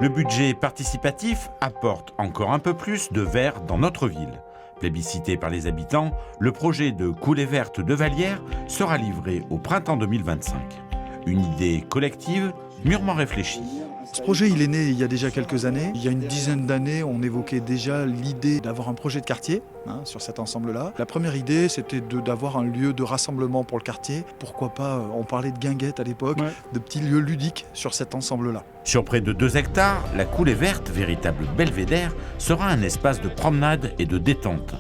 Le budget participatif apporte encore un peu plus de vert dans notre ville. Plébiscité par les habitants, le projet de coulée verte de Vallières sera livré au printemps 2025. Une idée collective, mûrement réfléchie. Ce projet, il est né il y a déjà quelques années. Il y a une dizaine d'années, on évoquait déjà l'idée d'avoir un projet de quartier sur cet ensemble-là. La première idée, c'était d'avoir un lieu de rassemblement pour le quartier. Pourquoi pas, on parlait de guinguettes à l'époque, de petits lieux ludiques sur cet ensemble-là. Sur près de 2 hectares, la coulée verte, véritable belvédère, sera un espace de promenade et de détente.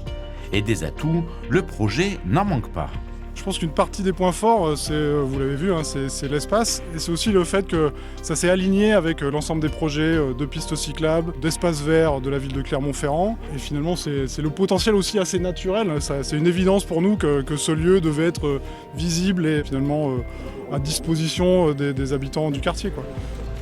Et des atouts, le projet n'en manque pas. Je pense qu'une partie des points forts, vous l'avez vu, c'est l'espace. Et c'est aussi le fait que ça s'est aligné avec l'ensemble des projets de pistes cyclables, d'espaces verts de la ville de Clermont-Ferrand. Et finalement, c'est le potentiel aussi assez naturel. C'est une évidence pour nous que ce lieu devait être visible et finalement à disposition des habitants du quartier, quoi.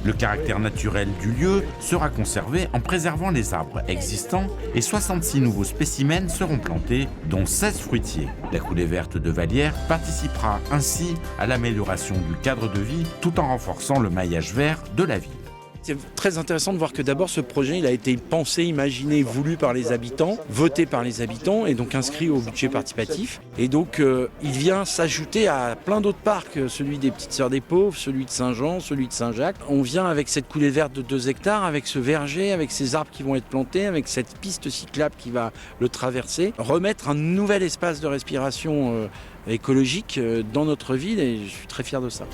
Le caractère naturel du lieu sera conservé en préservant les arbres existants et 66 nouveaux spécimens seront plantés, dont 16 fruitiers. La coulée verte de Vallières participera ainsi à l'amélioration du cadre de vie tout en renforçant le maillage vert de la ville. C'est très intéressant de voir que d'abord ce projet il a été pensé, imaginé, voulu par les habitants, voté par les habitants et donc inscrit au budget participatif. Et donc il vient s'ajouter à plein d'autres parcs, celui des Petites Sœurs des Pauvres, celui de Saint-Jean, celui de Saint-Jacques. On vient avec cette coulée verte de 2 hectares, avec ce verger, avec ces arbres qui vont être plantés, avec cette piste cyclable qui va le traverser, remettre un nouvel espace de respiration écologique dans notre ville et je suis très fier de ça.